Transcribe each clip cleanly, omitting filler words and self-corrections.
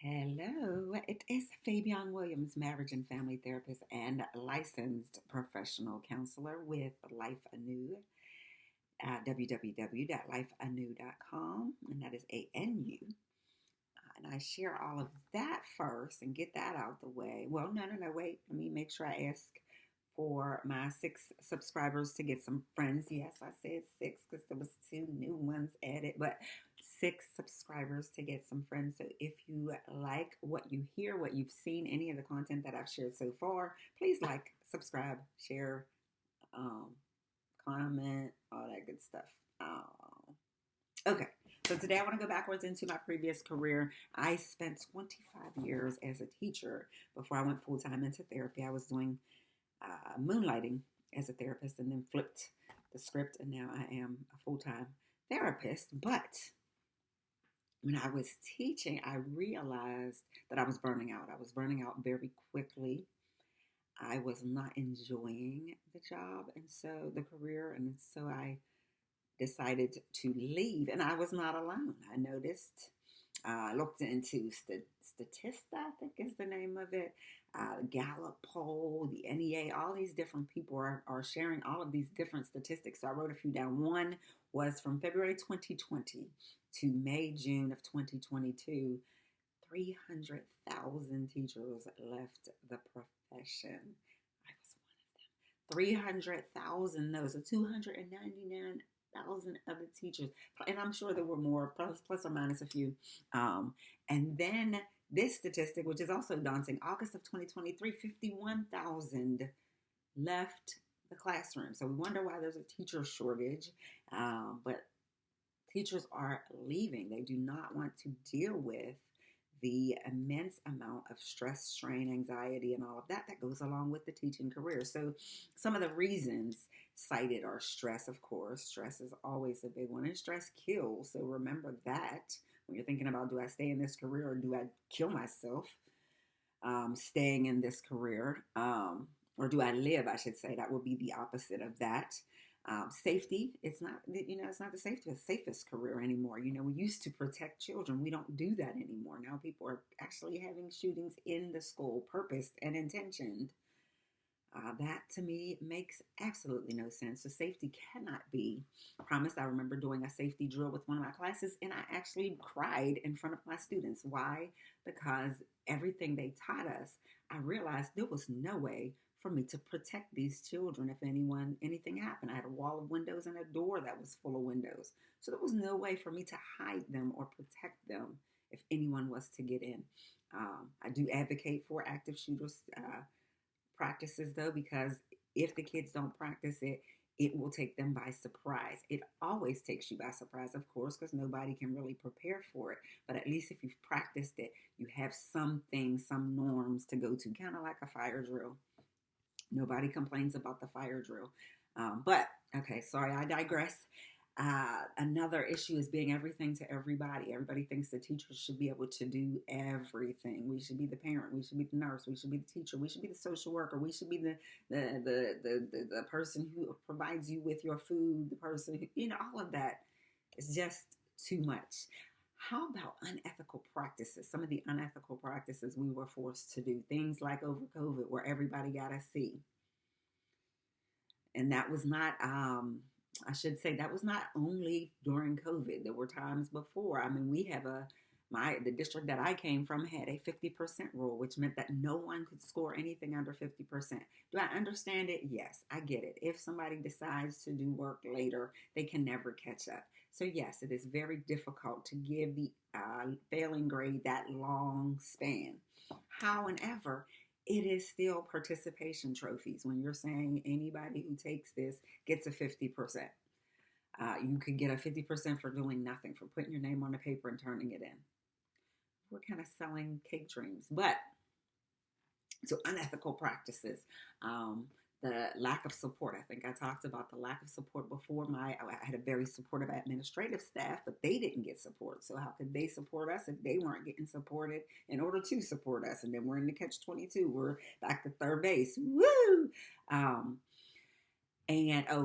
Hello, it is Fabian Williams, marriage and family therapist and licensed professional counselor with Life Anew at www.lifeanew.com, and that is ANU. And I share all of that first and get that out the way. Well, no, wait. Let me make sure I ask for my 6 subscribers to get some friends. Yes, I said 6 because there was 2 new ones added, but 6 subscribers to get some friends. So if you like what you hear, what you've seen, any of the content that I've shared so far, please like, subscribe, share, um, comment, all that good stuff. Okay, so today I want to go backwards into my previous career. I spent 25 years as a teacher before I went full time into therapy. I was doing moonlighting as a therapist and then flipped the script, and now I am a full time therapist. But when I was teaching, I realized that I was burning out. I was burning out very quickly. I was not enjoying the job and so the career, and so I decided to leave, and I was not alone. I noticed, looked into Statista, I think is the name of it, Gallup poll, the NEA, all these different people are sharing all of these different statistics. So I wrote a few down. One was from February 2020 to May, June of 2022. 300,000 teachers left the profession. I was one of them. 300,000, no, so 299,000 other teachers, and I'm sure there were more, plus or minus a few. And then this statistic, which is also daunting, August of 2023, 51,000 left the classroom. So we wonder why there's a teacher shortage, but teachers are leaving. They do not want to deal with the immense amount of stress, strain, anxiety, and all of that goes along with the teaching career. So some of the reasons cited are stress, of course. Stress is always a big one, and stress kills. So remember that when you're thinking about, do I stay in this career or do I kill myself staying in this career? Or do I live, I should say. That would be the opposite of that. Safety, it's not, it's not the safest career anymore. We used to protect children. We don't do that anymore. Now people are actually having shootings in the school, purposed and intentioned. That to me makes absolutely no sense. So safety cannot be promised. I remember doing a safety drill with one of my classes, and I actually cried in front of my students. Why? Because everything they taught us, I realized there was no way for me to protect these children if anything happened. I had a wall of windows and a door that was full of windows. So there was no way for me to hide them or protect them if anyone was to get in. I do advocate for active shooters practices though, because if the kids don't practice it, it will take them by surprise. It always takes you by surprise, of course, because nobody can really prepare for it. But at least if you've practiced it, you have some things, some norms to go to, kind of like a fire drill. Nobody complains about the fire drill. But, okay, sorry, I digress. Another issue is being everything to everybody. Everybody thinks the teachers should be able to do everything. We should be the parent. We should be the nurse. We should be the teacher. We should be the social worker. We should be the person who provides you with your food. The person who, all of that is just too much. How about unethical practices? Some of the unethical practices we were forced to do. Things like over COVID, where everybody got a C. And that was not, I should say, that was not only during COVID. There were times before. I mean, we have the district that I came from had a 50% rule, which meant that no one could score anything under 50%. Do I understand it? Yes, I get it. If somebody decides to do work later, they can never catch up. So yes, it is very difficult to give the failing grade that long span. However, it is still participation trophies when you're saying anybody who takes this gets a 50%. You could get a 50% for doing nothing, for putting your name on the paper and turning it in. We're kind of selling cake dreams. But, so unethical practices. The lack of support. I think I talked about the lack of support before. I had a very supportive administrative staff, but they didn't get support. So how could they support us if they weren't getting supported in order to support us? And then we're in the catch-22. We're back to third base. Woo! And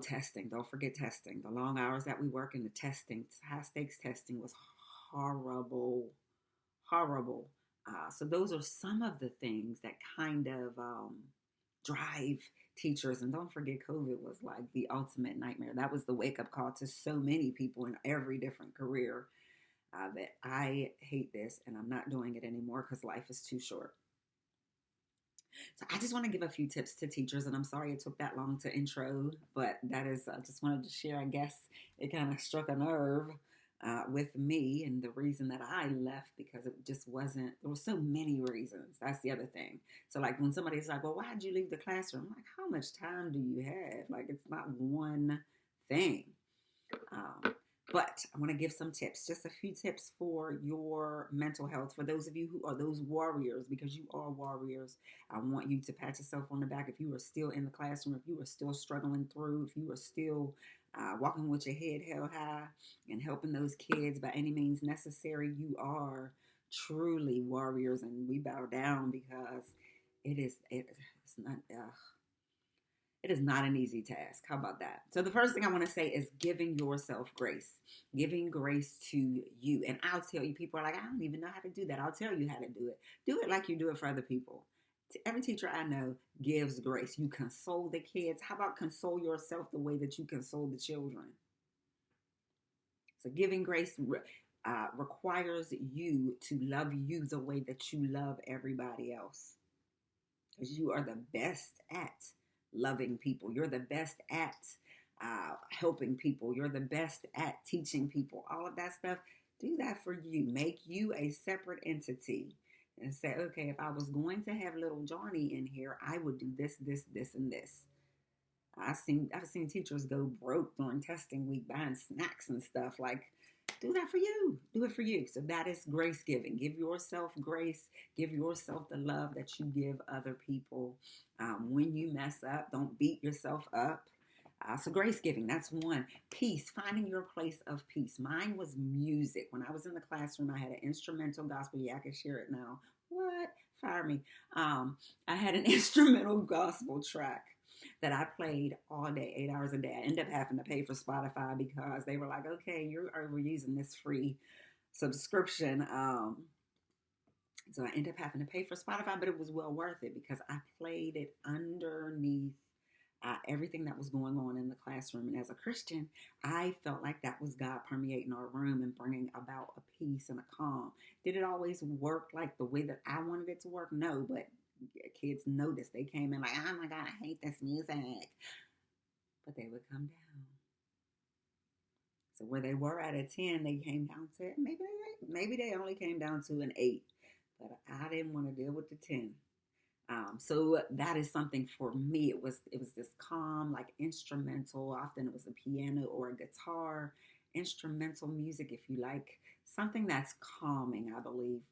testing. Don't forget testing. The long hours that we work in the testing, high stakes testing was horrible. Horrible. So those are some of the things that kind of drive teachers. And don't forget, COVID was like the ultimate nightmare. That was the wake up call to so many people in every different career, that I hate this and I'm not doing it anymore because life is too short. So I just want to give a few tips to teachers, and I'm sorry it took that long to intro, but that is, I just wanted to share. I guess it kind of struck a nerve with me, and the reason that I left, because it just wasn't. There were so many reasons. That's the other thing. So like when somebody's like, "Well, why did you leave the classroom?" I'm like, how much time do you have? Like it's not one thing. Um, but I want to give some tips, just a few tips for your mental health. For those of you who are those warriors, because you are warriors, I want you to pat yourself on the back. If you are still in the classroom, if you are still struggling through, if you are still walking with your head held high and helping those kids by any means necessary, you are truly warriors. And we bow down because it's not. It is not an easy task. How about that? So the first thing I want to say is giving yourself grace, giving grace to you. And I'll tell you, people are like, I don't even know how to do that. I'll tell you how to do it. Do it like you do it for other people. Every teacher I know gives grace. You console the kids. How about console yourself the way that you console the children? So giving grace requires you to love you the way that you love everybody else. Because you are the best at loving people. You're the best at helping people. You're the best at teaching people. All of that stuff. Do that for you. Make you a separate entity and say, okay, if I was going to have little Johnny in here, I would do this, this, this, and this. I've seen teachers go broke during testing week buying snacks and stuff. Like, do that for you. Do it for you. So that is grace giving. Give yourself grace. Give yourself the love that you give other people. When you mess up, don't beat yourself up. So grace giving, that's one. Peace, finding your place of peace. Mine was music. When I was in the classroom, I had an instrumental gospel. Yeah, I can share it now. What? Fire me. I had an instrumental gospel track that I played all day, 8 hours a day. I ended up having to pay for Spotify because they were like, okay, you're overusing this free subscription. So I ended up having to pay for Spotify, but it was well worth it because I played it underneath everything that was going on in the classroom. And as a Christian, I felt like that was God permeating our room and bringing about a peace and a calm. Did it always work like the way that I wanted it to work? No, but kids noticed. They came in like, oh my God, I hate this music. But they would come down. So where they were at a 10, they came down to, maybe they only came down to an 8. But I didn't want to deal with the 10. So that is something for me. It was this calm, like instrumental. Often it was a piano or a guitar, instrumental music, if you like. Something that's calming, I believe,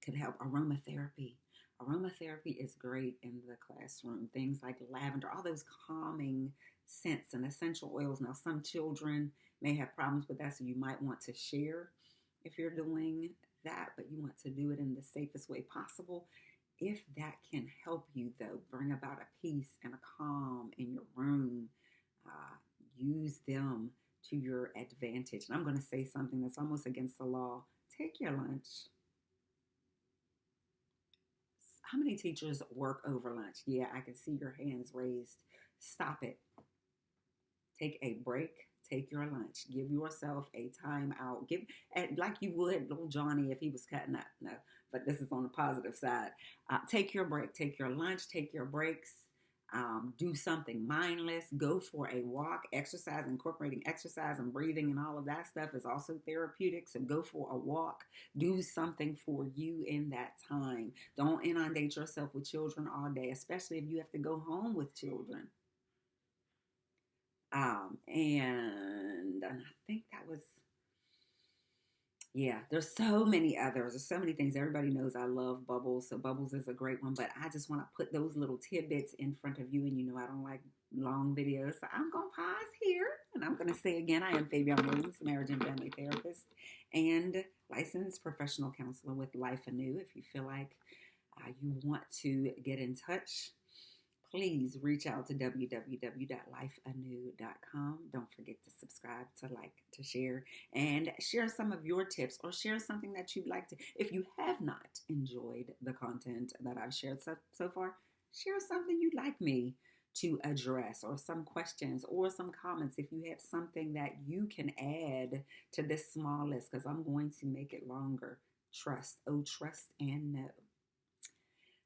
could help. Aromatherapy. Aromatherapy is great in the classroom. Things like lavender, all those calming scents and essential oils. Now, some children may have problems with that, so you might want to share if you're doing that, but you want to do it in the safest way possible. If that can help you, though, bring about a peace and a calm in your room, use them to your advantage. And I'm going to say something that's almost against the law. Take your lunch. How many teachers work over lunch? Yeah, I can see your hands raised. Stop it. Take a break. Take your lunch. Give yourself a time out. Give like you would little Johnny if he was cutting up. No, but this is on the positive side. Take your break. Take your lunch. Take your breaks. Do something mindless. Go for a walk. Exercise, incorporating exercise and breathing and all of that stuff is also therapeutic. So go for a walk. Do something for you in that time. Don't inundate yourself with children all day, especially if you have to go home with children. And I think that was, yeah, there's so many others. There's so many things. Everybody knows I love Bubbles. So Bubbles is a great one, but I just want to put those little tidbits in front of you. And you know, I don't like long videos. So I'm going to pause here. And I'm going to say again, I am Fabian Williams, marriage and family therapist and licensed professional counselor with Life Anew. If you feel like you want to get in touch, please reach out to www.lifeanew.com. Don't forget to subscribe, to like, to share, and share some of your tips, or share something that you'd like to. If you have not enjoyed the content that I've shared so far, share something you'd like me to address, or some questions or some comments. If you have something that you can add to this small list, because I'm going to make it longer. Trust, oh, trust and know.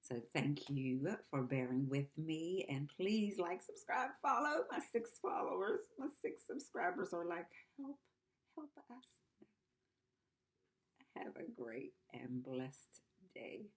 So thank you for bearing with me, and please like, subscribe, follow. My 6 followers, my 6 subscribers are like, help us. Have a great and blessed day.